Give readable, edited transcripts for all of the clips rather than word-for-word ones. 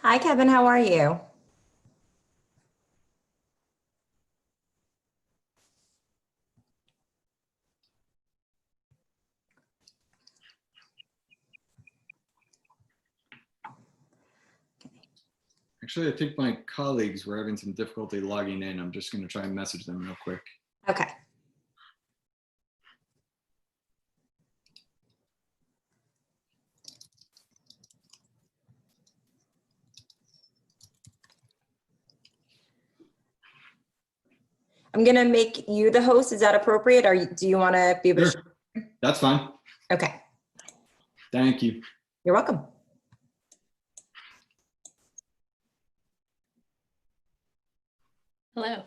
Hi, Kevin. How are you? Actually, I think my colleagues were having some difficulty logging in. I'm just going to try and message them real quick. Okay. I'm going to make you the host. Is that appropriate? Or do you want to be able to? Sure. That's fine. Okay. Thank you. You're welcome. Hello.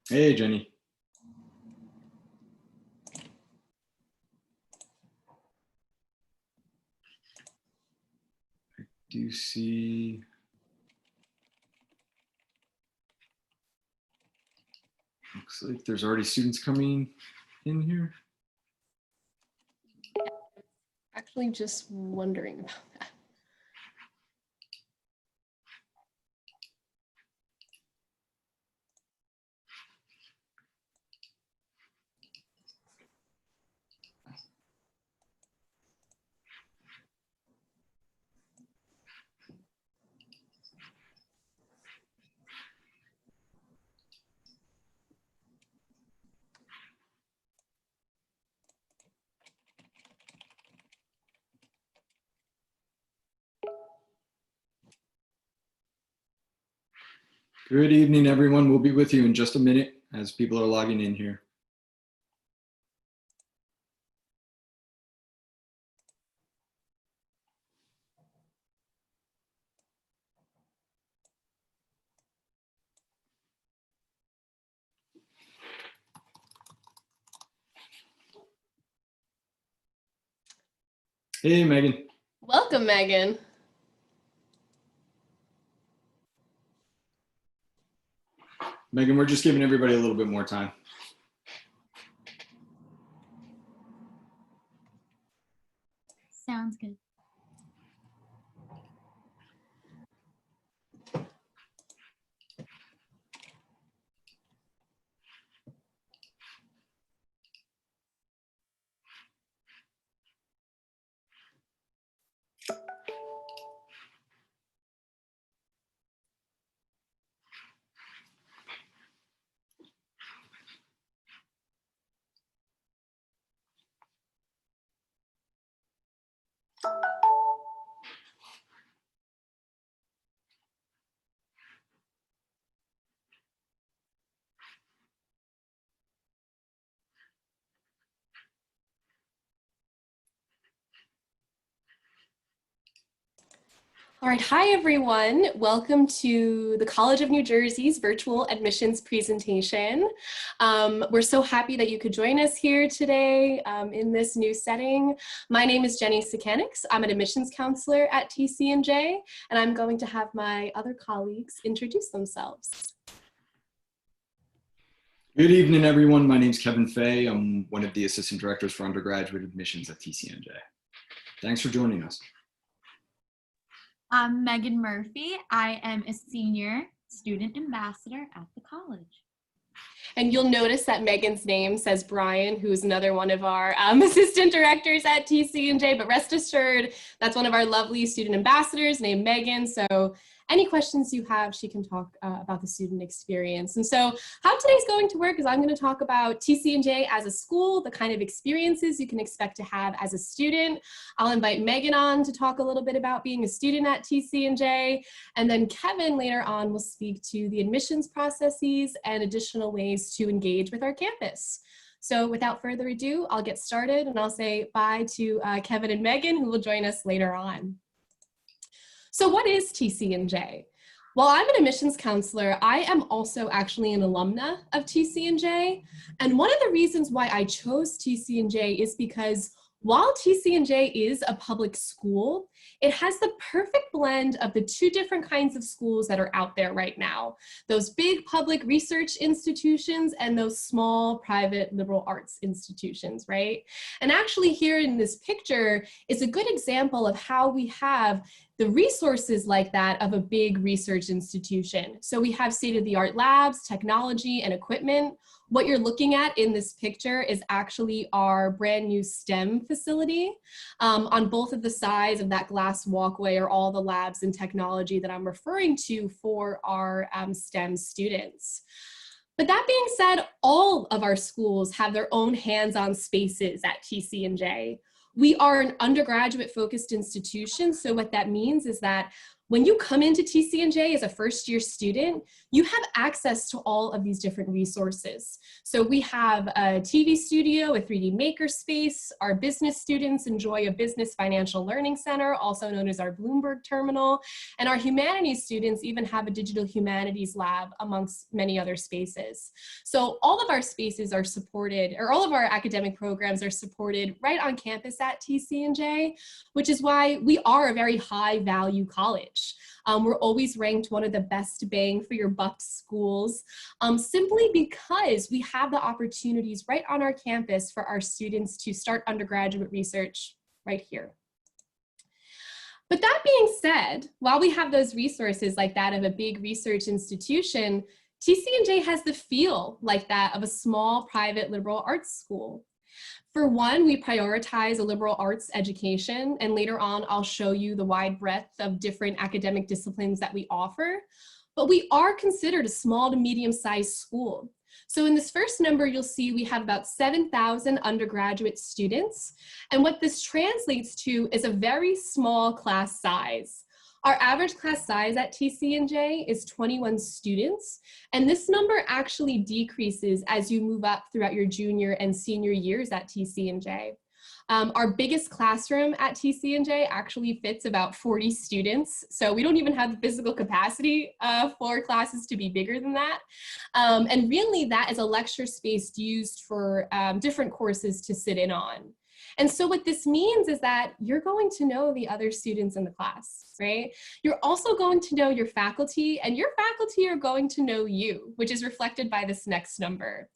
Hey, Jenny. I do see. Looks like there's already students coming in here. Actually, just wondering about that. Good evening, everyone. We'll be with you in just a minute as people are logging in here. Hey, Megan. Welcome, Megan. Megan, we're just giving everybody a little bit more time. Sounds good. All right, hi everyone. Welcome to the College of New Jersey's virtual admissions presentation. We're so happy that you could join us here today in this new setting. My name is Jenny Sakanix. I'm an admissions counselor at TCNJ, and I'm going to have my other colleagues introduce themselves. Good evening, everyone. My name is Kevin Fay. I'm one of the assistant directors for undergraduate admissions at TCNJ. Thanks for joining us. I'm Megan Murphy. I am a senior student ambassador at the college. And you'll notice that Megan's name says Brian, who's another one of our assistant directors at TCNJ, but rest assured, that's one of our lovely student ambassadors named Megan. So any questions you have, she can talk about the student experience. And so how today's going to work is I'm going to talk about TCNJ as a school, the kind of experiences you can expect to have as a student. I'll invite Megan on to talk a little bit about being a student at TCNJ. And then Kevin later on will speak to the admissions processes and additional ways to engage with our campus. So without further ado, I'll get started and I'll say bye to Kevin and Megan, who will join us later on. So what is TCNJ? While I'm an admissions counselor, I am also actually an alumna of TCNJ. And one of the reasons why I chose TCNJ is because while TCNJ is a public school, it has the perfect blend of the two different kinds of schools that are out there right now. Those big public research institutions and those small private liberal arts institutions, right? And actually here in this picture is a good example of how we have the resources like that of a big research institution. So we have state-of-the-art labs, technology, and equipment. What you're looking at in this picture is actually our brand new STEM facility. On both of the sides of that glass walkway are all the labs and technology that I'm referring to for our STEM students. But that being said, all of our schools have their own hands-on spaces at TCNJ. We are an undergraduate focused institution. So what that means is that when you come into TCNJ as a first-year student, you have access to all of these different resources. So we have a TV studio, a 3D maker space. Our business students enjoy a business financial learning center, also known as our Bloomberg terminal. And our humanities students even have a digital humanities lab amongst many other spaces. So all of our spaces are supported, or all of our academic programs are supported right on campus at TCNJ, which is why we are a very high value college. We're always ranked one of the best bang for your buck schools, simply because we have the opportunities right on our campus for our students to start undergraduate research right here. But that being said, while we have those resources like that of a big research institution, TCNJ has the feel like that of a small private liberal arts school. For one, we prioritize a liberal arts education, and later on I'll show you the wide breadth of different academic disciplines that we offer, but we are considered a small to medium-sized school. So in this first number, you'll see we have about 7,000 undergraduate students, and what this translates to is a very small class size. Our average class size at TCNJ is 21 students, and this number actually decreases as you move up throughout your junior and senior years at TCNJ. Our biggest classroom at TCNJ actually fits about 40 students, so we don't even have the physical capacity for classes to be bigger than that. And really that is a lecture space used for different courses to sit in on. And so what this means is that you're going to know the other students in the class, right? You're also going to know your faculty, and your faculty are going to know you, which is reflected by this next number.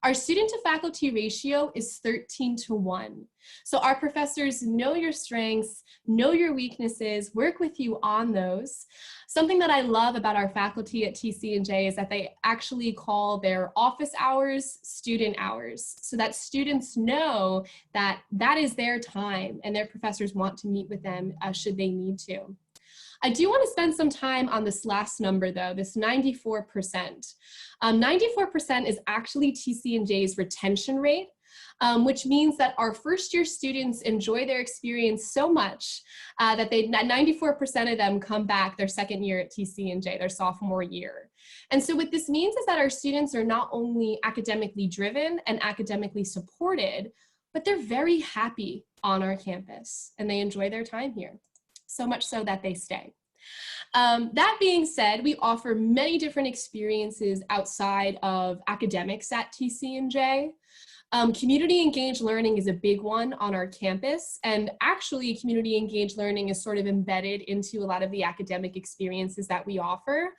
Our student to faculty ratio is 13:1. So our professors know your strengths, know your weaknesses, work with you on those. Something that I love about our faculty at TCNJ is that they actually call their office hours student hours, so that students know that that is their time and their professors want to meet with them should they need to. I do want to spend some time on this last number though, this 94%. 94% is actually TCNJ's retention rate, which means that our first year students enjoy their experience so much that 94% of them come back their second year at TCNJ, their sophomore year. And so what this means is that our students are not only academically driven and academically supported, but they're very happy on our campus and they enjoy their time here. So much so that they stay. That being said, we offer many different experiences outside of academics at TCNJ. Community engaged learning is a big one on our campus, and actually community engaged learning is sort of embedded into a lot of the academic experiences that we offer.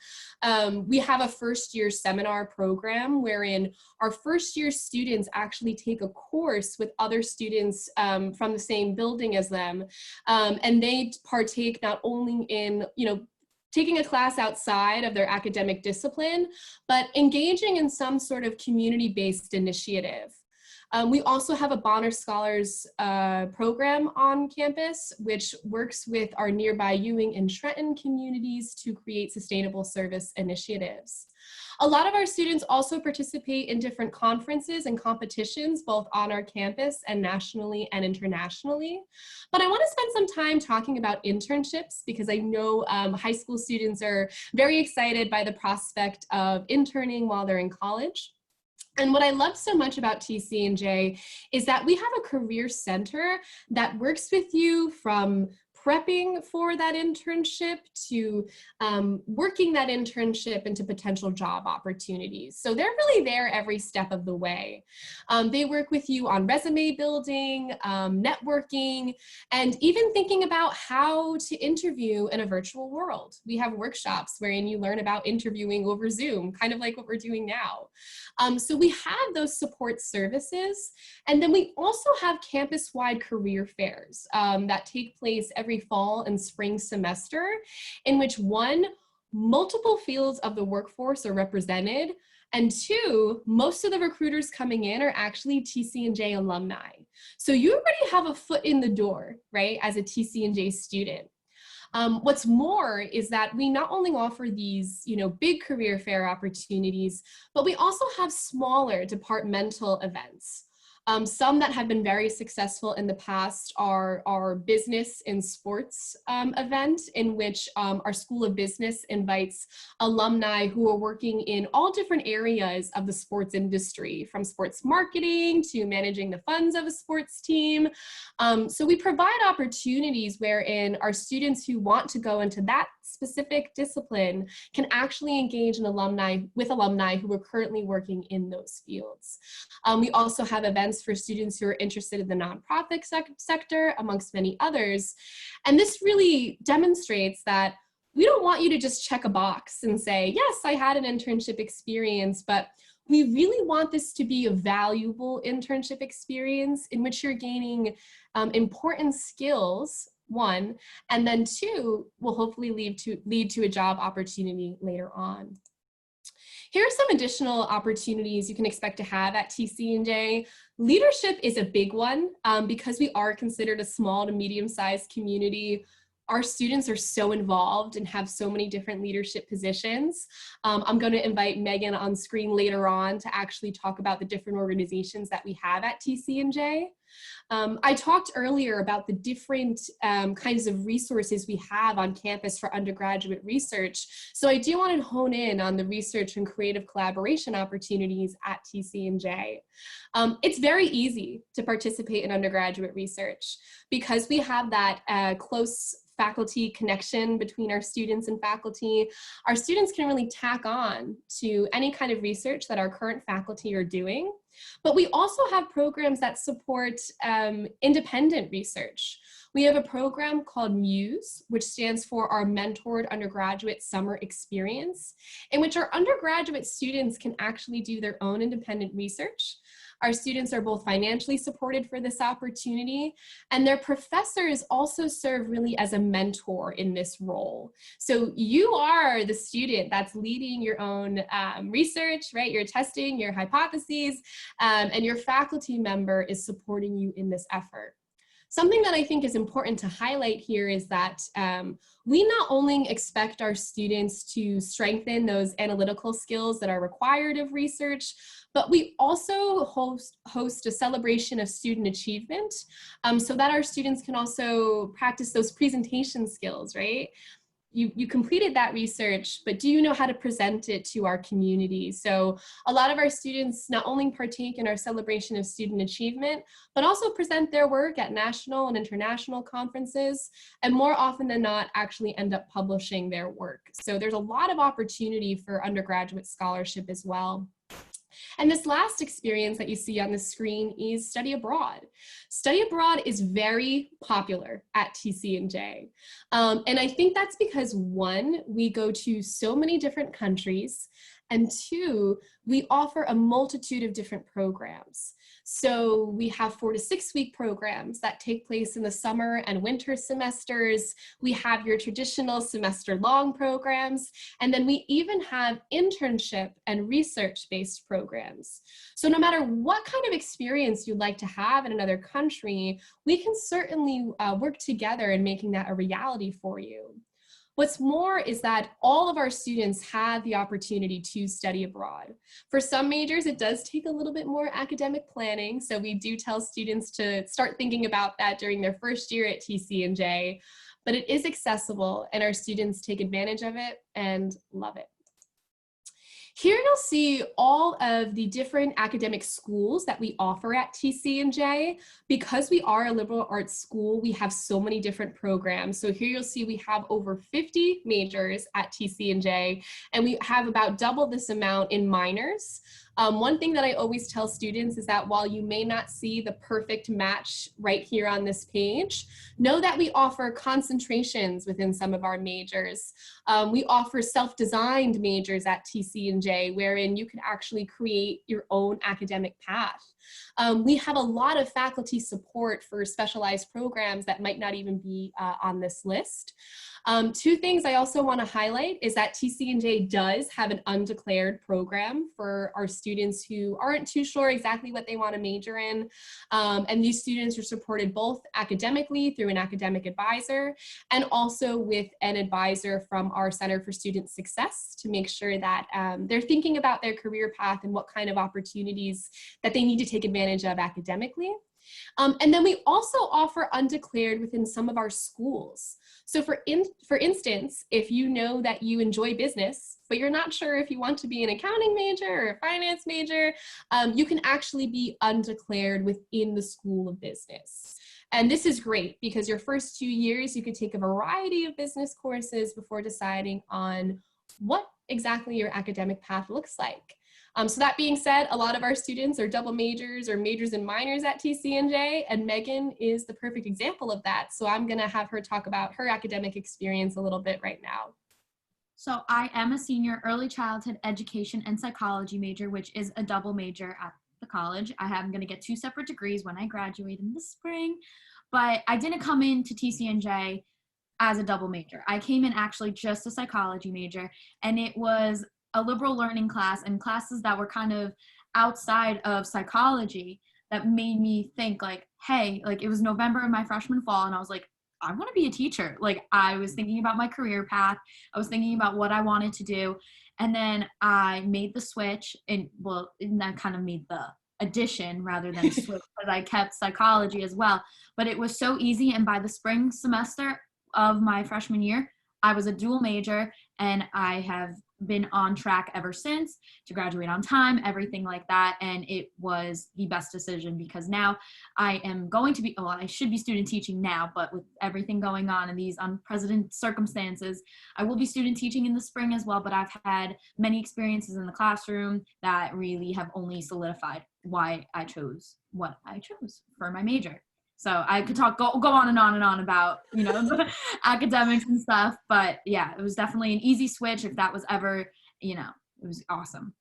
We have a first year seminar program wherein our first year students actually take a course with other students from the same building as them, and they partake not only in, taking a class outside of their academic discipline, but engaging in some sort of community-based initiative. We also have a Bonner Scholars program on campus, which works with our nearby Ewing and Trenton communities to create sustainable service initiatives. A lot of our students also participate in different conferences and competitions, both on our campus and nationally and internationally. But I want to spend some time talking about internships because I know high school students are very excited by the prospect of interning while they're in college. And what I love so much about TCNJ is that we have a career center that works with you from prepping for that internship to working that internship into potential job opportunities. So they're really there every step of the way. They work with you on resume building, networking, and even thinking about how to interview in a virtual world. We have workshops wherein you learn about interviewing over Zoom, kind of like what we're doing now. So we have those support services. And then we also have campus-wide career fairs that take place every every fall and spring semester, in which one, multiple fields of the workforce are represented, and two, most of the recruiters coming in are actually TCNJ alumni. So you already have a foot in the door, right, as a TCNJ student. What's more is that we not only offer these, big career fair opportunities, but we also have smaller departmental events. Some that have been very successful in the past are our business and sports event, in which our School of Business invites alumni who are working in all different areas of the sports industry, from sports marketing to managing the funds of a sports team. So we provide opportunities wherein our students who want to go into that specific discipline can actually engage with alumni who are currently working in those fields. We also have events for students who are interested in the nonprofit sector, amongst many others. And this really demonstrates that we don't want you to just check a box and say, yes, I had an internship experience, but we really want this to be a valuable internship experience in which you're gaining important skills, one, and then two, will hopefully lead to a job opportunity later on. Here are some additional opportunities you can expect to have at TCNJ. Leadership is a big one because we are considered a small to medium-sized community. Our students are so involved and have so many different leadership positions. I'm going to invite Megan on screen later on to actually talk about the different organizations that we have at TCNJ. I talked earlier about the different kinds of resources we have on campus for undergraduate research. So I do want to hone in on the research and creative collaboration opportunities at TCNJ. It's very easy to participate in undergraduate research because we have that close faculty connection between our students and faculty. Our students can really tack on to any kind of research that our current faculty are doing. But we also have programs that support independent research. We have a program called MUSE, which stands for our Mentored Undergraduate Summer Experience, in which our undergraduate students can actually do their own independent research. Our students are both financially supported for this opportunity, and their professors also serve really as a mentor in this role. So you are the student that's leading your own research, right? You're testing your hypotheses, and your faculty member is supporting you in this effort. Something that I think is important to highlight here is that we not only expect our students to strengthen those analytical skills that are required of research, but we also host a celebration of student achievement so that our students can also practice those presentation skills, right? You completed that research, but do you know how to present it to our community? So a lot of our students not only partake in our celebration of student achievement, but also present their work at national and international conferences, and more often than not actually end up publishing their work. So there's a lot of opportunity for undergraduate scholarship as well. And this last experience that you see on the screen is study abroad. Study abroad is very popular at TCNJ. And I think that's because one, we go to so many different countries, and two, we offer a multitude of different programs. So we have 4 to 6 week programs that take place in the summer and winter semesters. We have your traditional semester long programs, and then we even have internship and research-based programs. So no matter what kind of experience you'd like to have in another country, we can certainly work together in making that a reality for you. What's more is that all of our students have the opportunity to study abroad. For some majors, it does take a little bit more academic planning, so we do tell students to start thinking about that during their first year at TCNJ, but it is accessible and our students take advantage of it and love it. Here you'll see all of the different academic schools that we offer at TCNJ. Because we are a liberal arts school, we have so many different programs. So here you'll see we have over 50 majors at TCNJ, and we have about double this amount in minors. One thing that I always tell students is that while you may not see the perfect match right here on this page, know that we offer concentrations within some of our majors. We offer self-designed majors at TCNJ, wherein you can actually create your own academic path. We have a lot of faculty support for specialized programs that might not even be on this list. Two things I also want to highlight is that TCNJ does have an undeclared program for our students who aren't too sure exactly what they want to major in. And these students are supported both academically through an academic advisor and also with an advisor from our Center for Student Success to make sure that they're thinking about their career path and what kind of opportunities that they need to take advantage of academically. And then we also offer undeclared within some of our schools. So for instance, if you know that you enjoy business, but you're not sure if you want to be an accounting major or a finance major, you can actually be undeclared within the School of Business. And this is great because your first 2 years, you could take a variety of business courses before deciding on what exactly your academic path looks like. So that being said, a lot of our students are double majors or majors and minors at TCNJ, and Megan is the perfect example of that. So I'm gonna have her talk about her academic experience a little bit right now. So I am a senior early childhood education and psychology major, which is a double major at the college. I'm going to get 2 separate degrees when I graduate in the spring, but I didn't come into TCNJ as a double major. I came in actually just a psychology major, and it was a liberal learning class and classes that were kind of outside of psychology that made me think like, hey, like it was November of my freshman fall, and I was like, I want to be a teacher. Like I was thinking about my career path. I was thinking about what I wanted to do. And then I made the switch, and that kind of made the addition rather than switch because I kept psychology as well. But it was so easy. And by the spring semester of my freshman year, I was a dual major, and I have been on track ever since to graduate on time, everything like that. And it was the best decision because now I am going to be, well, I should be student teaching now, but with everything going on in these unprecedented circumstances, I will be student teaching in the spring as well. But I've had many experiences in the classroom that really have only solidified why I chose what I chose for my major. So I could go on and on about, you know, the academics and stuff. But yeah, it was definitely an easy switch if that was ever, you know, it was awesome.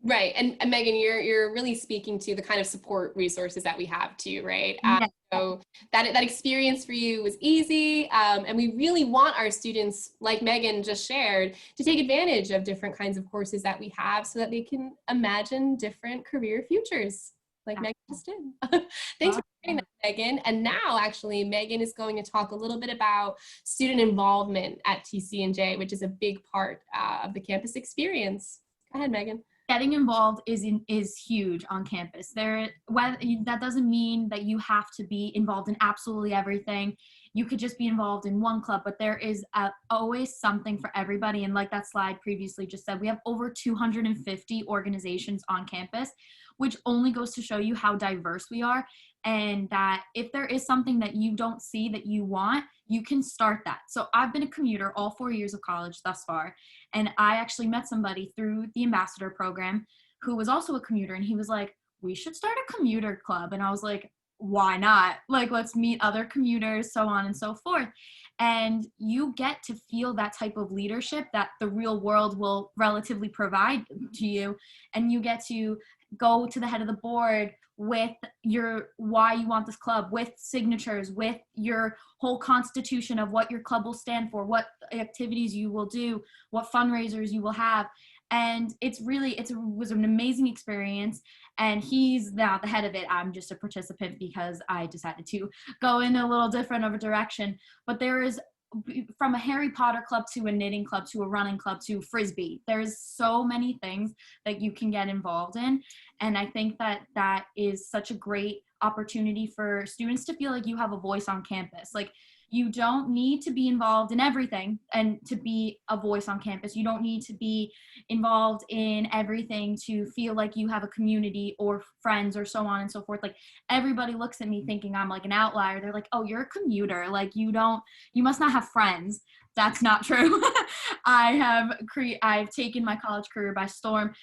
Right. And Megan, you're really speaking to the kind of support resources that we have too, right? Yeah. So that experience for you was easy. And we really want our students, like Megan just shared, to take advantage of different kinds of courses that we have so that they can imagine different career futures. Like Megan just did. Thanks for sharing that, Megan. And now, actually, Megan is going to talk a little bit about student involvement at TCNJ, which is a big part of the campus experience. Go ahead, Megan. Getting involved is huge on campus. That doesn't mean that you have to be involved in absolutely everything. You could just be involved in one club, but there is always something for everybody. And like that slide previously just said, we have over 250 organizations on campus, which only goes to show you how diverse we are, and that if there is something that you don't see that you want, you can start that. So I've been a commuter all 4 years of college thus far, and I actually met somebody through the ambassador program who was also a commuter, and he was like, we should start a commuter club. And I was like, why not? Like, let's meet other commuters, so on and so forth. And you get to feel that type of leadership that the real world will relatively provide to you, and you get to go to the head of the board with your why you want this club, with signatures, with your whole constitution of what your club will stand for, what activities you will do, what fundraisers you will have. And it was an amazing experience. And he's now the head of it. I'm just a participant because I decided to go in a little different of a direction. But there is, from a Harry Potter club to a knitting club to a running club to Frisbee, there's so many things that you can get involved in. And I think that is such a great opportunity for students to feel like you have a voice on campus. Like, you don't need to be involved in everything and to be a voice on campus. You don't need to be involved in everything to feel like you have a community or friends or so on and so forth. Like, everybody looks at me thinking I'm like an outlier. They're like, oh, you're a commuter. Like, you must not have friends. That's not true. I've taken my college career by storm.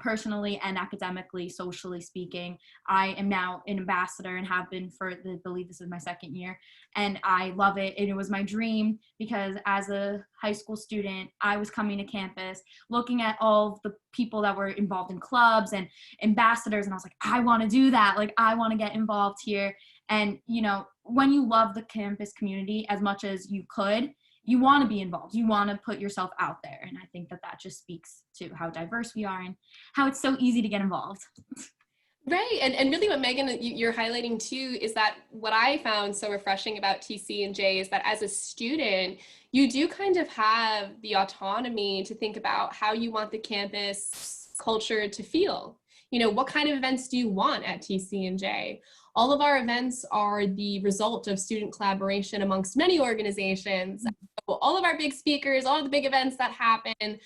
personally and academically, socially speaking. I am now an ambassador and have been for I believe this is my second year, and I love it. And it was my dream because as a high school student, I was coming to campus, looking at all of the people that were involved in clubs and ambassadors, and I was like, I want to do that. Like, I want to get involved here. And, you know, when you love the campus community as much as you could, you want to be involved. You want to put yourself out there. And I think that that just speaks to how diverse we are and how it's so easy to get involved. Right. And really what Megan, you're highlighting too, is that what I found so refreshing about TCNJ is that as a student, you do kind of have the autonomy to think about how you want the campus culture to feel. You know, what kind of events do you want at TCNJ? All of our events are the result of student collaboration amongst many organizations. So all of our big speakers, all of the big events that happen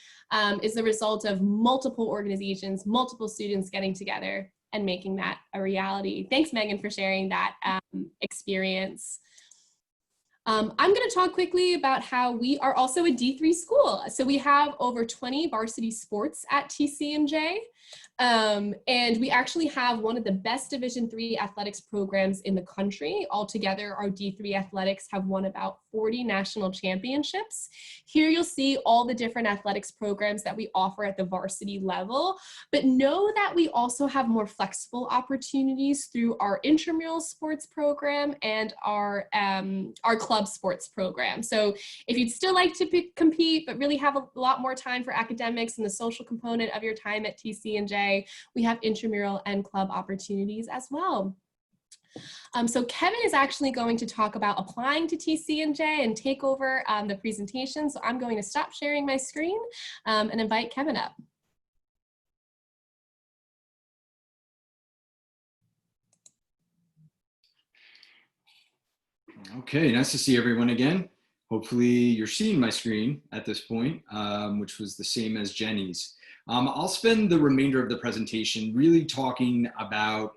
is the result of multiple organizations, multiple students getting together and making that a reality. Thanks, Megan, for sharing that experience. I'm going to talk quickly about how we are also a D3 school. So we have over 20 varsity sports at TCNJ. And we actually have one of the best Division III athletics programs in the country. Altogether, our D3 athletics have won about 40 national championships. Here you'll see all the different athletics programs that we offer at the varsity level, but know that we also have more flexible opportunities through our intramural sports program and our club sports program. So if you'd still like to compete, but really have a lot more time for academics and the social component of your time at TCNJ, we have intramural and club opportunities as well. So Kevin is actually going to talk about applying to TCNJ and take over the presentation. So I'm going to stop sharing my screen and invite Kevin up. Okay, nice to see everyone again. Hopefully you're seeing my screen at this point, which was the same as Jenny's. I'll spend the remainder of the presentation really talking about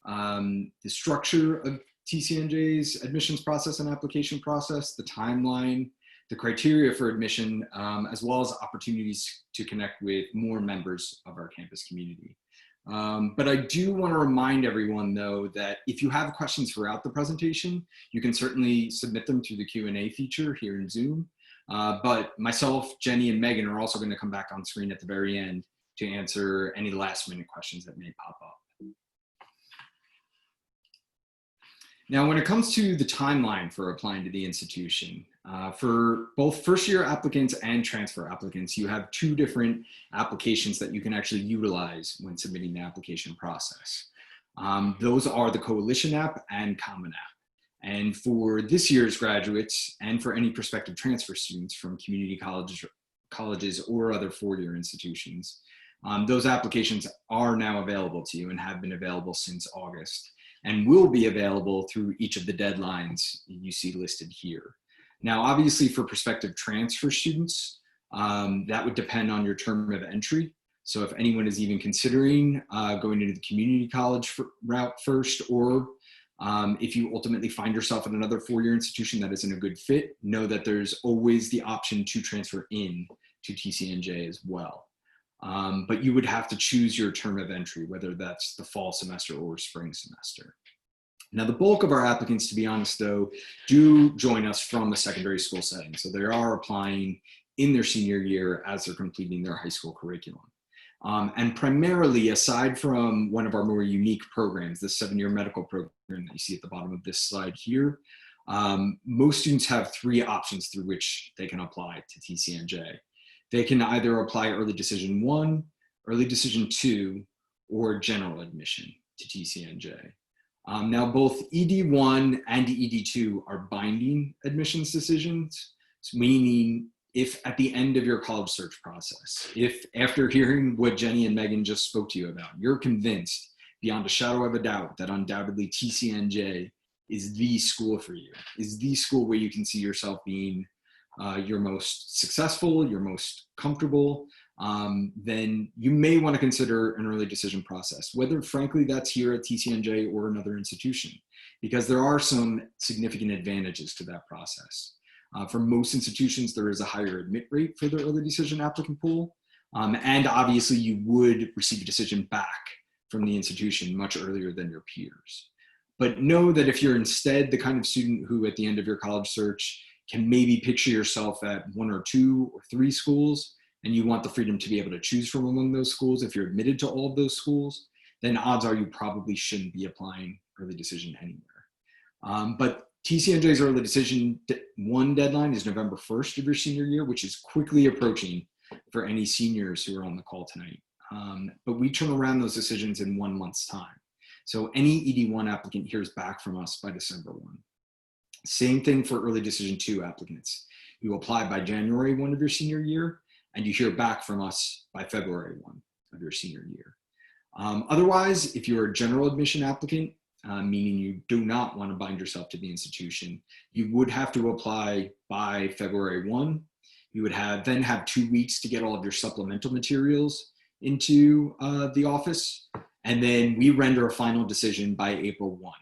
the structure of TCNJ's admissions process and application process, the timeline, the criteria for admission, as well as opportunities to connect with more members of our campus community. But I do want to remind everyone, though, that if you have questions throughout the presentation, you can certainly submit them through the Q&A feature here in Zoom. But myself, Jenny, and Megan are also going to come back on screen at the very end to answer any last-minute questions that may pop up. Now, when it comes to the timeline for applying to the institution, for both first-year applicants and transfer applicants, you have two different applications that you can actually utilize when submitting the application process. Those are the Coalition app and Common App. And for this year's graduates and for any prospective transfer students from community colleges or other four-year institutions, those applications are now available to you and have been available since August and will be available through each of the deadlines you see listed here. Now, obviously for prospective transfer students, that would depend on your term of entry. So if anyone is even considering going into the community college route first, or if you ultimately find yourself in another four-year institution that isn't a good fit, know that there's always the option to transfer in to TCNJ as well. But you would have to choose your term of entry, whether that's the fall semester or spring semester. Now, the bulk of our applicants, to be honest, though, do join us from a secondary school setting. So they are applying in their senior year as they're completing their high school curriculum. And primarily, aside from one of our more unique programs, the 7-year medical program that you see at the bottom of this slide here, most students have three options through which they can apply to TCNJ. They can either apply early decision 1, early decision 2, or general admission to TCNJ. Now, both ED1 and ED2 are binding admissions decisions, meaning if at the end of your college search process, if after hearing what Jenny and Megan just spoke to you about, you're convinced beyond a shadow of a doubt that undoubtedly TCNJ is the school for you, is the school where you can see yourself being your most successful, your most comfortable, then you may want to consider an early decision process, whether frankly that's here at TCNJ or another institution, because there are some significant advantages to that process. For most institutions, there is a higher admit rate for the early decision applicant pool, And obviously you would receive a decision back from the institution much earlier than your peers. But know that if you're instead the kind of student who at the end of your college search can maybe picture yourself at 1 or 2 or 3 schools, and you want the freedom to be able to choose from among those schools if you're admitted to all of those schools, then odds are you probably shouldn't be applying early decision anywhere. But TCNJ's early decision 1 deadline is November 1st of your senior year, which is quickly approaching for any seniors who are on the call tonight. But we turn around those decisions in 1 month's time. So any ED1 applicant hears back from us by December 1. Same thing for early decision 2 applicants. You apply by January 1 of your senior year, and you hear back from us by February 1 of your senior year. Otherwise, if you're a general admission applicant, meaning you do not want to bind yourself to the institution, you would have to apply by February 1. You would then have 2 weeks to get all of your supplemental materials into the office. And then we render a final decision by April 1.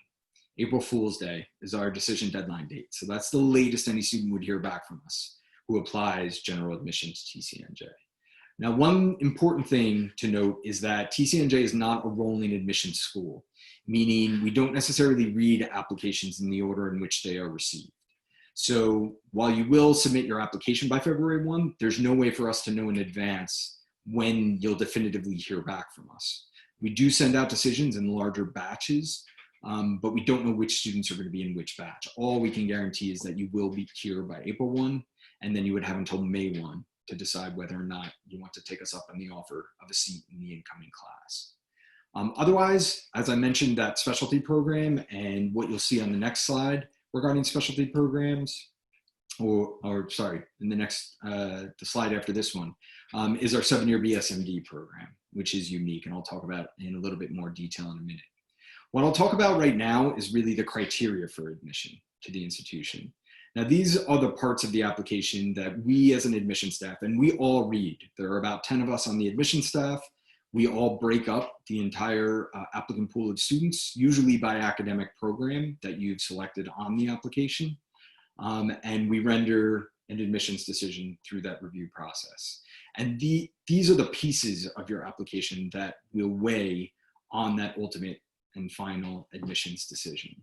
April Fool's Day is our decision deadline date. So that's the latest any student would hear back from us who applies general admission to TCNJ. Now, one important thing to note is that TCNJ is not a rolling admissions school, meaning we don't necessarily read applications in the order in which they are received. So while you will submit your application by February 1, there's no way for us to know in advance when you'll definitively hear back from us. We do send out decisions in larger batches, but we don't know which students are going to be in which batch. All we can guarantee is that you will be here by April 1, and then you would have until May 1 to decide whether or not you want to take us up on the offer of a seat in the incoming class. Otherwise, as I mentioned, that specialty program and what you'll see on the next slide regarding specialty programs, or sorry, in the next, the slide after this one, is our 7-year BSMD program, which is unique, and I'll talk about in a little bit more detail in a minute. What I'll talk about right now is really the criteria for admission to the institution. Now, these are the parts of the application that we as an admission staff, and we all read. There are about 10 of us on the admission staff. We all break up the entire applicant pool of students, usually by academic program that you've selected on the application. And we render an admissions decision through that review process. And these are the pieces of your application that will weigh on that ultimate and final admissions decision.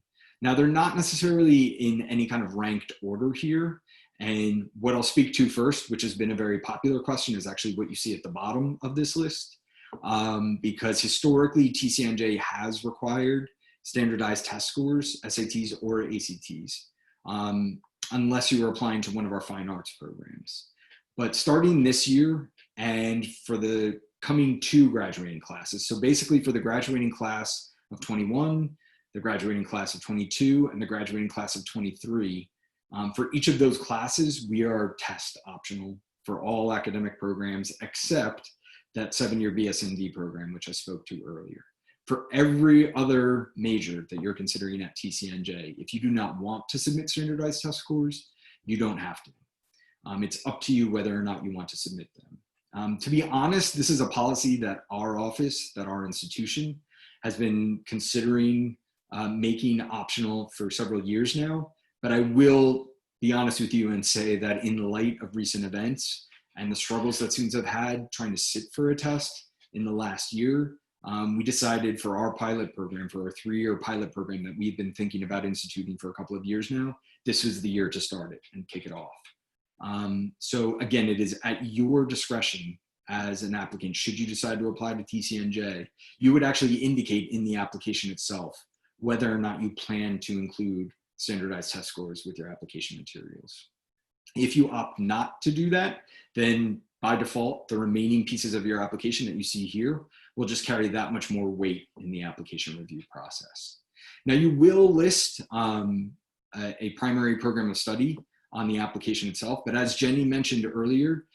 Now, they're not necessarily in any kind of ranked order here. And what I'll speak to first, which has been a very popular question, is actually what you see at the bottom of this list. Because historically, TCNJ has required standardized test scores, SATs or ACTs, unless you are applying to one of our fine arts programs. But starting this year and for the coming 2 graduating classes, so basically for the graduating class of 21, the graduating class of 22, and the graduating class of 23, for each of those classes, we are test optional for all academic programs except that 7-year BSMD program, which I spoke to earlier. For every other major that you're considering at TCNJ, if you do not want to submit standardized test scores, you don't have to. It's up to you whether or not you want to submit them. To be honest, this is a policy that our office, that our institution has been considering making optional for several years now, but I will be honest with you and say that in light of recent events and the struggles that students have had trying to sit for a test in the last year, we decided for our pilot program, for our 3-year pilot program that we've been thinking about instituting for a couple of years now, this was the year to start it and kick it off. So again, it is at your discretion as an applicant. Should you decide to apply to TCNJ, you would actually indicate in the application itself whether or not you plan to include standardized test scores with your application materials. If you opt not to do that, then by default, the remaining pieces of your application that you see here will just carry that much more weight in the application review process. Now, you will list a primary program of study on the application itself, but as Jenny mentioned earlier,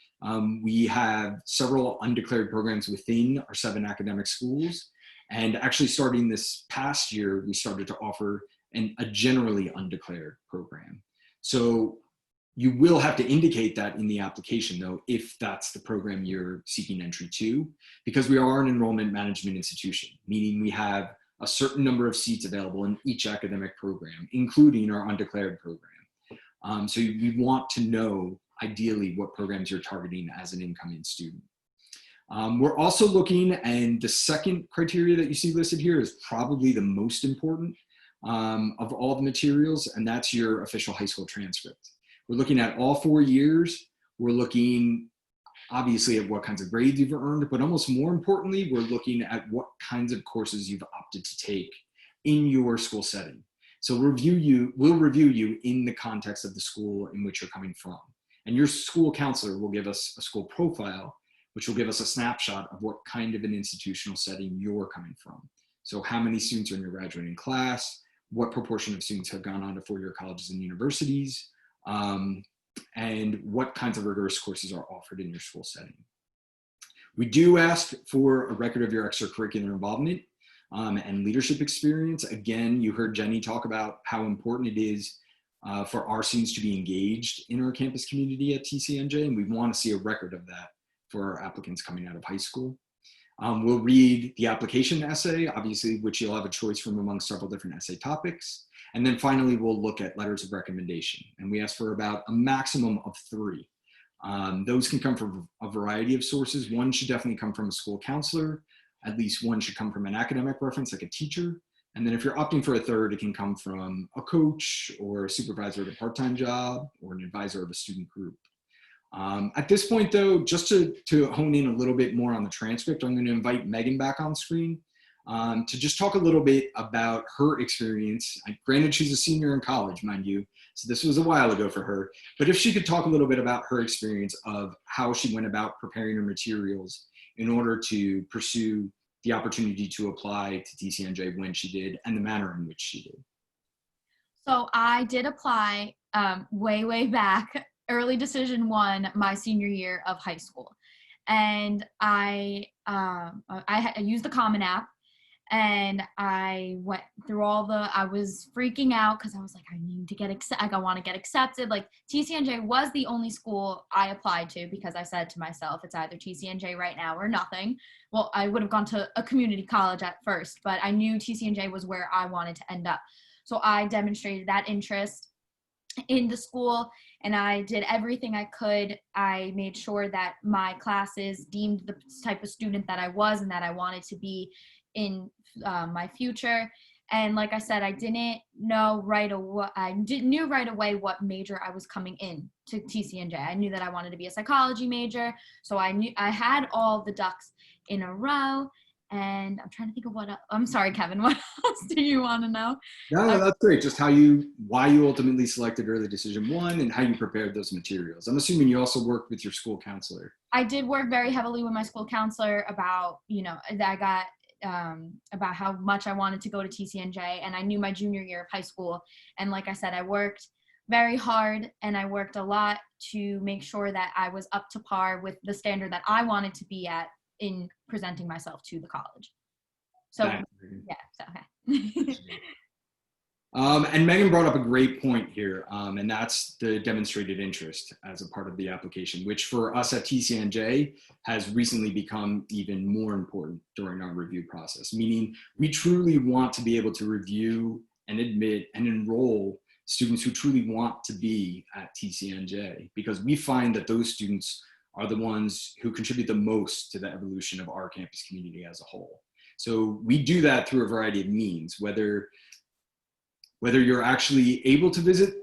we have several undeclared programs within our 7 academic schools. And actually starting this past year, we started to offer a generally undeclared program. So you will have to indicate that in the application though, if that's the program you're seeking entry to, because we are an enrollment management institution, meaning we have a certain number of seats available in each academic program, including our undeclared program. So we want to know ideally what programs you're targeting as an incoming student. We're also looking, and the second criteria that you see listed here is probably the most important of all the materials, and that's your official high school transcript. We're looking at all 4 years. We're looking obviously at what kinds of grades you've earned, but almost more importantly, we're looking at what kinds of courses you've opted to take in your school setting. So we'll review you in the context of the school in which you're coming from. And your school counselor will give us a school profile, which will give us a snapshot of what kind of an institutional setting you're coming from. So how many students are in your graduating class, what proportion of students have gone on to four-year colleges and universities, and what kinds of rigorous courses are offered in your school setting. We do ask for a record of your extracurricular involvement and leadership experience. Again, you heard Jenny talk about how important it is for our students to be engaged in our campus community at TCNJ, and we want to see a record of that for our applicants coming out of high school. We'll read the application essay, obviously, which you'll have a choice from among several different essay topics. And then finally, we'll look at letters of recommendation. And we ask for about a maximum of 3. Those can come from a variety of sources. One should definitely come from a school counselor. At least one should come from an academic reference, like a teacher. And then if you're opting for a third, it can come from a coach or a supervisor at a part-time job or an advisor of a student group. At this point, though, just to hone in a little bit more on the transcript, I'm going to invite Megan back on screen to just talk a little bit about her experience. Granted, she's a senior in college, mind you, so this was a while ago for her. But if she could talk a little bit about her experience of how she went about preparing her materials in order to pursue the opportunity to apply to TCNJ when she did, and the manner in which she did. So I did apply way back, early decision 1, my senior year of high school. And I used the Common App, and I went through I was freaking out because I was like, I need to get accepted. I want to get accepted. Like, TCNJ was the only school I applied to because I said to myself, it's either TCNJ right now or nothing. Well, I would have gone to a community college at first, but I knew TCNJ was where I wanted to end up. So I demonstrated that interest in the school, and I did everything I could. I made sure that my classes deemed the type of student that I was and that I wanted to be in my future. And like I said, I didn't know right away. I knew right away what major I was coming in to TCNJ. I knew that I wanted to be a psychology major, so I knew I had all the ducks in a row. And I'm trying to think of what else. I'm sorry, Kevin, what else do you want to know? No, that's great. Just why you ultimately selected early decision 1 and how you prepared those materials. I'm assuming you also worked with your school counselor. I did work very heavily with my school counselor about, that I got about how much I wanted to go to TCNJ, and I knew my junior year of high school. And like I said, I worked very hard, and I worked a lot to make sure that I was up to par with the standard that I wanted to be at in presenting myself to the college. So okay. And Megan brought up a great point here, and that's the demonstrated interest as a part of the application, which for us at TCNJ has recently become even more important during our review process, meaning we truly want to be able to review and admit and enroll students who truly want to be at TCNJ, because we find that those students are the ones who contribute the most to the evolution of our campus community as a whole. So we do that through a variety of means, whether you're actually able to visit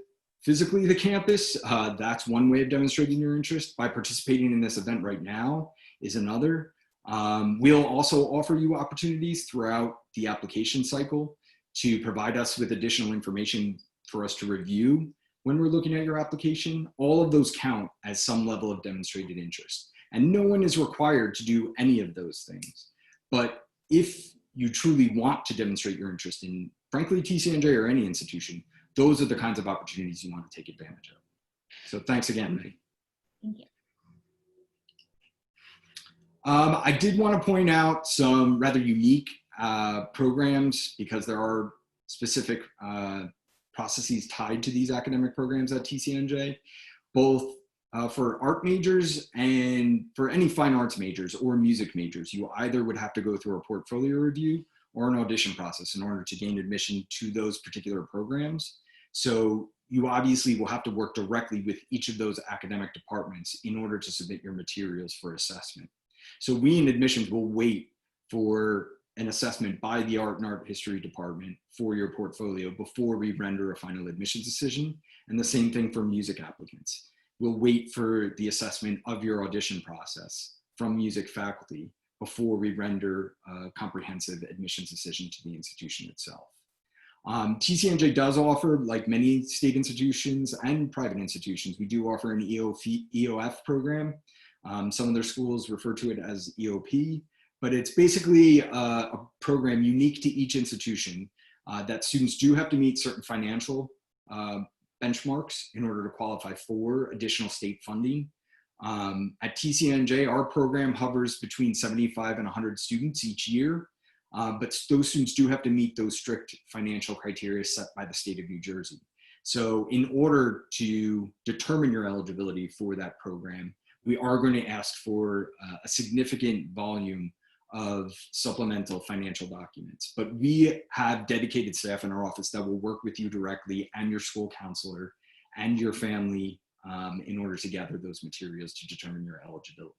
physically the campus, that's one way of demonstrating your interest. By participating in this event right now is another. We'll also offer you opportunities throughout the application cycle to provide us with additional information for us to review when we're looking at your application. All of those count as some level of demonstrated interest. And no one is required to do any of those things. But if you truly want to demonstrate your interest in, frankly, TCNJ or any institution, those are the kinds of opportunities you want to take advantage of. So thanks again, Meg. Thank you. I did want to point out some rather unique programs, because there are specific processes tied to these academic programs at TCNJ, both for art majors and for any fine arts majors or music majors. You either would have to go through a portfolio review or an audition process in order to gain admission to those particular programs. So you obviously will have to work directly with each of those academic departments in order to submit your materials for assessment. So we in admissions will wait for an assessment by the art and art history department for your portfolio before we render a final admissions decision. And the same thing for music applicants. We'll wait for the assessment of your audition process from music faculty before we render a comprehensive admissions decision to the institution itself. TCNJ does offer, like many state institutions and private institutions, we do offer an EOF program. Some of their schools refer to it as EOP, but it's basically a program unique to each institution that students do have to meet certain financial benchmarks in order to qualify for additional state funding. At TCNJ, our program hovers between 75 and 100 students each year, but those students do have to meet those strict financial criteria set by the state of New Jersey. So in order to determine your eligibility for that program, we are going to ask for a significant volume of supplemental financial documents. But we have dedicated staff in our office that will work with you directly and your school counselor and your family in order to gather those materials to determine your eligibility.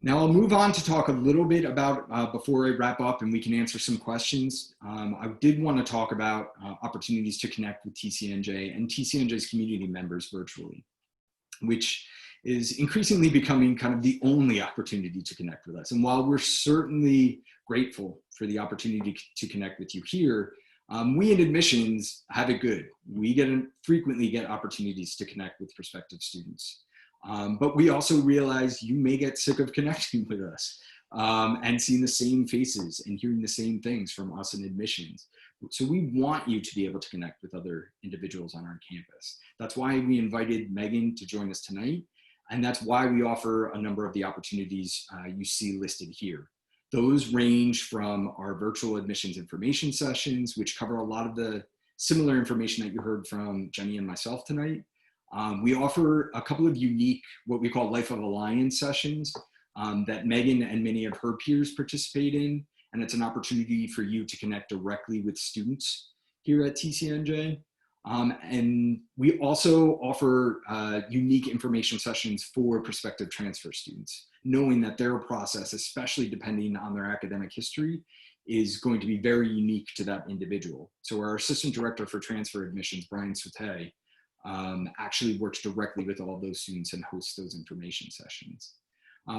Now I'll move on to talk a little bit about, before I wrap up and we can answer some questions, I did want to talk about opportunities to connect with TCNJ and TCNJ's community members virtually, which is increasingly becoming kind of the only opportunity to connect with us. And while we're certainly grateful for the opportunity to connect with you here, we in admissions have it good. We frequently get opportunities to connect with prospective students. But we also realize you may get sick of connecting with us and seeing the same faces and hearing the same things from us in admissions. So we want you to be able to connect with other individuals on our campus. That's why we invited Megan to join us tonight. And that's why we offer a number of the opportunities you see listed here. Those range from our virtual admissions information sessions, which cover a lot of the similar information that you heard from Jenny and myself tonight. We offer a couple of unique, what we call Life of Alliance sessions that Megan and many of her peers participate in. And it's an opportunity for you to connect directly with students here at TCNJ. And we also offer unique information sessions for prospective transfer students, knowing that their process, especially depending on their academic history, is going to be very unique to that individual. So our Assistant Director for Transfer Admissions, Brian Soute, actually works directly with all of those students and hosts those information sessions.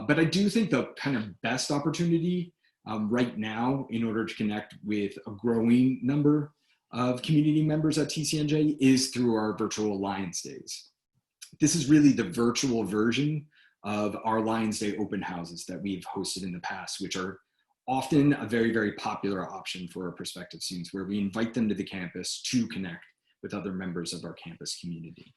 But I do think the kind of best opportunity right now in order to connect with a growing number of community members at TCNJ is through our virtual Lions Days. This is really the virtual version of our Lions Day open houses that we've hosted in the past, which are often a very, very popular option for our prospective students, where we invite them to the campus to connect with other members of our campus community.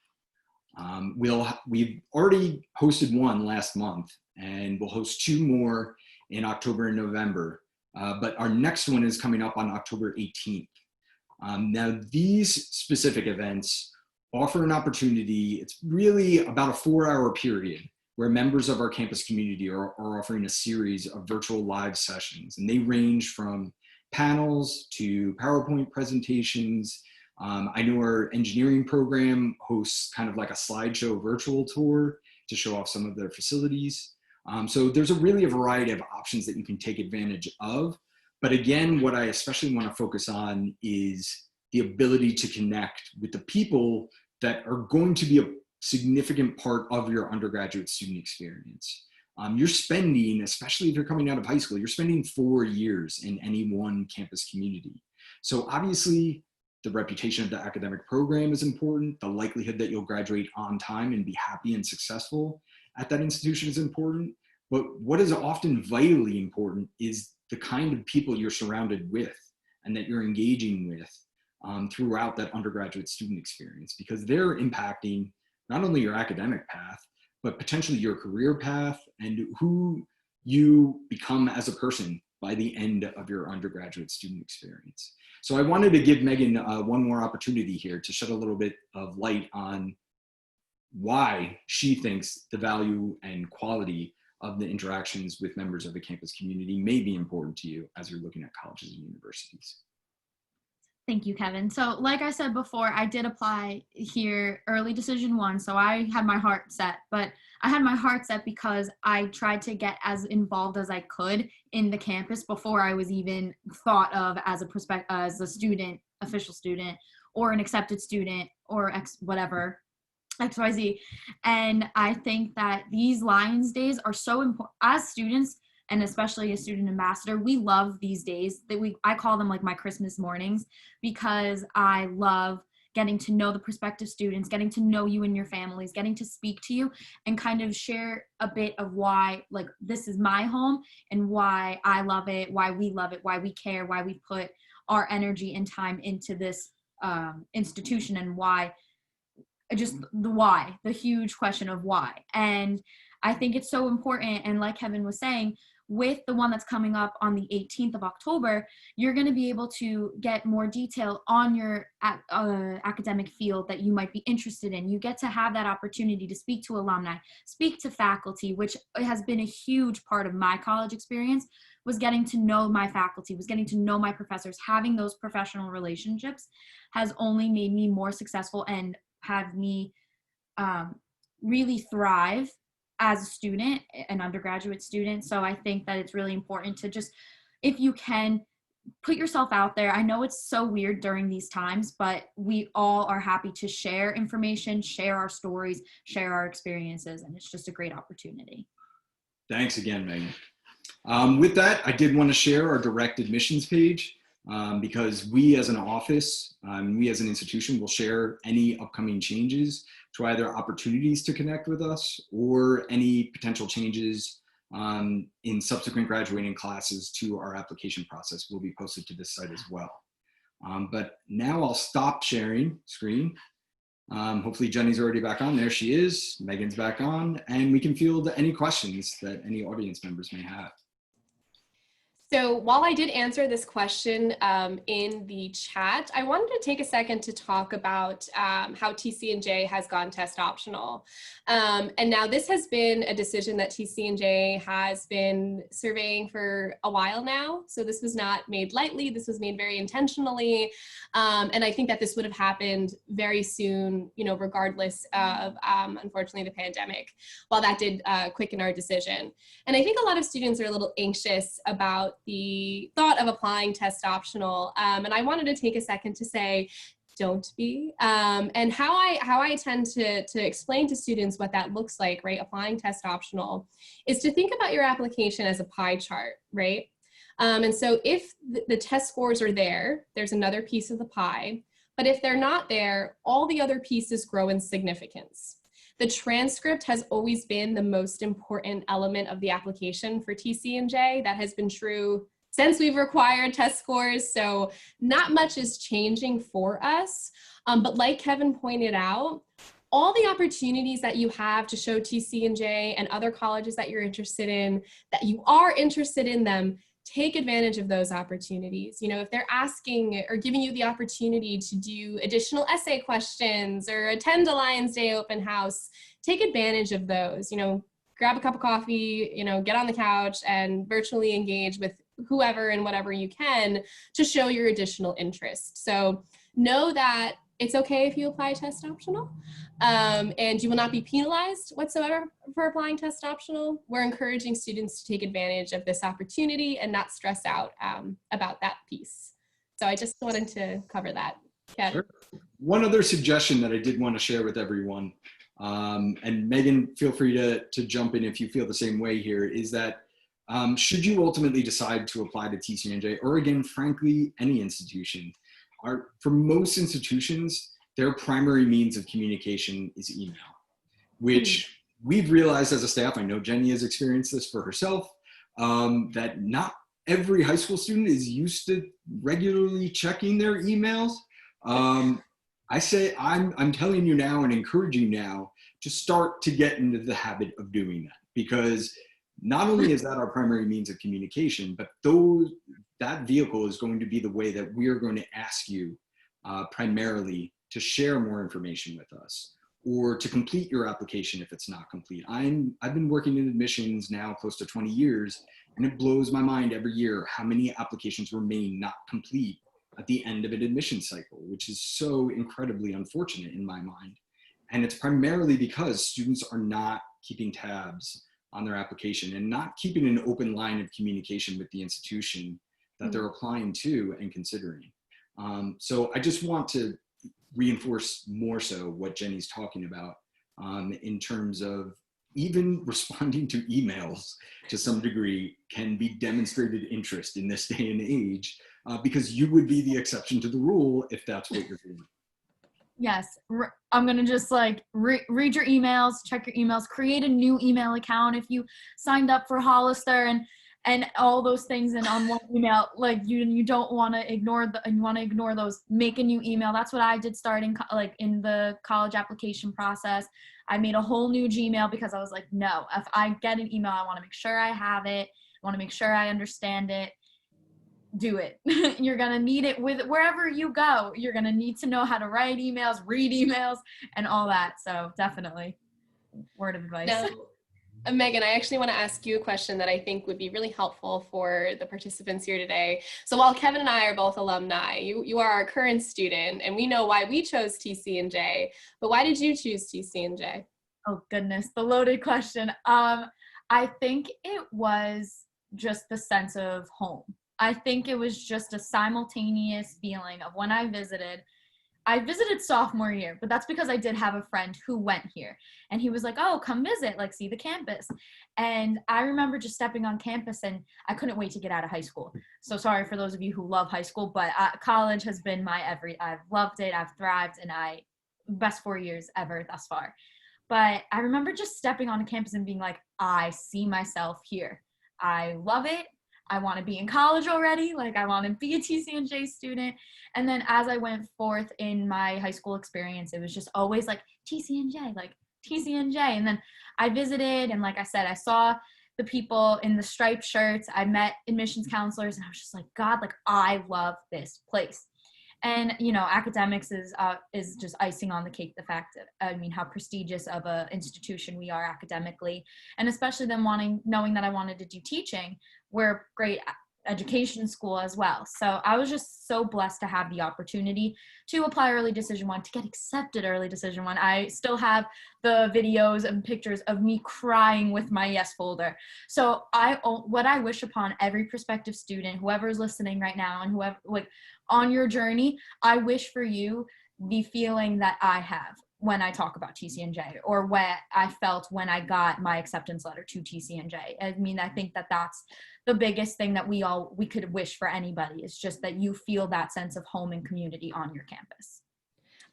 We've already hosted one last month, and we'll host two more in October and November, but our next one is coming up on October 18th. Now, these specific events offer an opportunity. It's really about a 4-hour period where members of our campus community are offering a series of virtual live sessions, and they range from panels to PowerPoint presentations. I know our engineering program hosts kind of like a slideshow virtual tour to show off some of their facilities. So there's really a variety of options that you can take advantage of. But again, what I especially want to focus on is the ability to connect with the people that are going to be a significant part of your undergraduate student experience. You're spending, especially if you're coming out of high school, you're spending 4 years in any one campus community. So obviously, the reputation of the academic program is important. The likelihood that you'll graduate on time and be happy and successful at that institution is important. But what is often vitally important is the kind of people you're surrounded with and that you're engaging with throughout that undergraduate student experience, because they're impacting not only your academic path, but potentially your career path and who you become as a person by the end of your undergraduate student experience. So I wanted to give Megan one more opportunity here to shed a little bit of light on why she thinks the value and quality of the interactions with members of the campus community may be important to you as you're looking at colleges and universities. Thank you, Kevin. So like I said before, I did apply here early decision one. So I had my heart set, but I had my heart set because I tried to get as involved as I could in the campus before I was even thought of as a student, official student, or an accepted student, or whatever, XYZ. And I think that these Lions Days are so important as students, and especially a student ambassador. We love these days I call them like my Christmas mornings, because I love getting to know the prospective students, getting to know you and your families, getting to speak to you and kind of share a bit of why, like, this is my home and why I love it, why we love it, why we care, why we put our energy and time into this institution, and why, just the huge question of why. And I think it's so important. And like Kevin was saying, with the one that's coming up on the 18th of October, you're going to be able to get more detail on your academic field that you might be interested in. You get to have that opportunity to speak to alumni, speak to faculty, which has been a huge part of my college experience, was getting to know my faculty, was getting to know my professors. Having those professional relationships has only made me more successful and have me really thrive as a student, an undergraduate student. So I think that it's really important to just, if you can, put yourself out there. I know it's so weird during these times, but we all are happy to share information, share our stories, share our experiences, and it's just a great opportunity. Thanks again, Megan. With that, I did want to share our direct admissions page, because we as an office, we as an institution will share any upcoming changes to either opportunities to connect with us or any potential changes in subsequent graduating classes to our application process will be posted to this site as well. But now I'll stop sharing screen. Hopefully Jenny's already back on. There she is. Megan's back on, and we can field any questions that any audience members may have. So while I did answer this question in the chat, I wanted to take a second to talk about how TCNJ has gone test optional. And now this has been a decision that TCNJ has been surveying for a while now. So this was not made lightly, this was made very intentionally. And I think that this would have happened very soon, you know, regardless of, unfortunately, the pandemic, while that did quicken our decision. And I think a lot of students are a little anxious about the thought of applying test optional. And I wanted to take a second to say, don't be. And how I tend to explain to students what that looks like, right, applying test optional, is to think about your application as a pie chart, right? And so if the test scores are there, there's another piece of the pie. But if they're not there, all the other pieces grow in significance. The transcript has always been the most important element of the application for TCNJ. That has been true since we've required test scores, so not much is changing for us. But like Kevin pointed out, all the opportunities that you have to show TCNJ and other colleges that you're interested in, that you are interested in them, take advantage of those opportunities. You know, if they're asking or giving you the opportunity to do additional essay questions or attend a Lions Day open house, take advantage of those. You know, grab a cup of coffee, you know, get on the couch and virtually engage with whoever and whatever you can to show your additional interest. So know that it's okay if you apply test optional, and you will not be penalized whatsoever for applying test optional. We're encouraging students to take advantage of this opportunity and not stress out about that piece. So I just wanted to cover that. Kevin. Sure. One other suggestion that I did want to share with everyone, and Megan, feel free to jump in if you feel the same way here, is that should you ultimately decide to apply to TCNJ, or again, frankly, any institution, for most institutions, their primary means of communication is email, which we've realized as a staff, I know Jenny has experienced this for herself, that not every high school student is used to regularly checking their emails. I say, I'm telling you now and encouraging you now to start to get into the habit of doing that, because not only is that our primary means of communication, but that vehicle is going to be the way that we are going to ask you primarily to share more information with us or to complete your application if it's not complete. I've been working in admissions now close to 20 years, and it blows my mind every year how many applications remain not complete at the end of an admission cycle, which is so incredibly unfortunate in my mind. And it's primarily because students are not keeping tabs on their application and not keeping an open line of communication with the institution that they're applying to and considering. So I just want to reinforce more so what Jenny's talking about in terms of even responding to emails to some degree can be demonstrated interest in this day and age, because you would be the exception to the rule if that's what you're doing. Yes, I'm gonna just like read your emails, check your emails, create a new email account if you signed up for Hollister and all those things, and on one email, like you don't want to ignore and you want to ignore those. Make a new email. That's what I did starting like in the college application process. I made a whole new Gmail because I was like, no, if I get an email, I want to make sure I have it. I want to make sure I understand it. Do it. You're going to need it with wherever you go. You're going to need to know how to write emails, read emails, and all that. So definitely word of advice. Now, Megan, I actually want to ask you a question that I think would be really helpful for the participants here today. So while Kevin and I are both alumni, you are our current student, and we know why we chose TCNJ, but why did you choose TCNJ? Oh goodness, the loaded question. I think it was just the sense of home. I think it was just a simultaneous feeling of when I visited sophomore year, but that's because I did have a friend who went here, and he was like, oh, come visit, like see the campus. And I remember just stepping on campus and I couldn't wait to get out of high school. So sorry for those of you who love high school, but college has been I've loved it, I've thrived, and best 4 years ever thus far. But I remember just stepping on campus and being like, I see myself here. I love it. I want to be in college already. Like I want to be a TCNJ student. And then as I went forth in my high school experience, it was just always like TCNJ, like TCNJ. And then I visited, and like I said, I saw the people in the striped shirts. I met admissions counselors, and I was just like, God, like I love this place. And, you know, academics is just icing on the cake, the fact that, I mean, how prestigious of a institution we are academically, and especially them knowing that I wanted to do teaching. We're a great education school as well. So I was just so blessed to have the opportunity to apply early decision one, to get accepted early decision one. I still have the videos and pictures of me crying with my yes folder. So what I wish upon every prospective student, whoever is listening right now, and whoever, like, on your journey, I wish for you the feeling that I have when I talk about TCNJ, or what I felt when I got my acceptance letter to TCNJ. I mean, I think that that's the biggest thing that we could wish for anybody, is just that you feel that sense of home and community on your campus.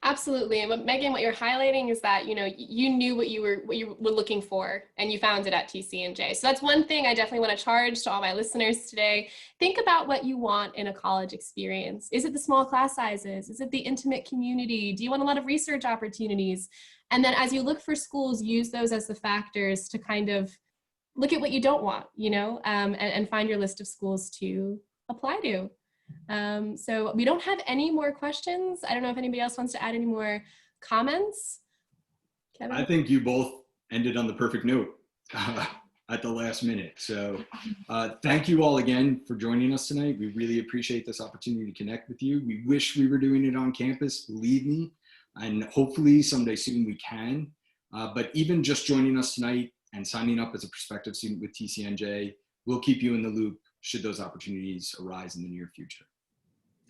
Absolutely. And Megan, what you're highlighting is that, you know, you knew what you were looking for, and you found it at TCNJ. So that's one thing I definitely want to charge to all my listeners today. Think about what you want in a college experience. Is it the small class sizes? Is it the intimate community? Do you want a lot of research opportunities? And then as you look for schools, use those as the factors to kind of look at what you don't want, you know, and find your list of schools to apply to. So we don't have any more questions. I don't know if anybody else wants to add any more comments. Kevin? I think you both ended on the perfect note at the last minute. So thank you all again for joining us tonight. We really appreciate this opportunity to connect with you. We wish we were doing it on campus, believe me, and hopefully someday soon we can. But even just joining us tonight and signing up as a prospective student with TCNJ, we'll keep you in the loop should those opportunities arise in the near future.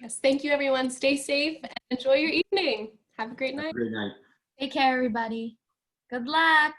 Yes, thank you everyone. Stay safe and enjoy your evening. Have a great night. Have a great night. Take care, everybody. Good luck.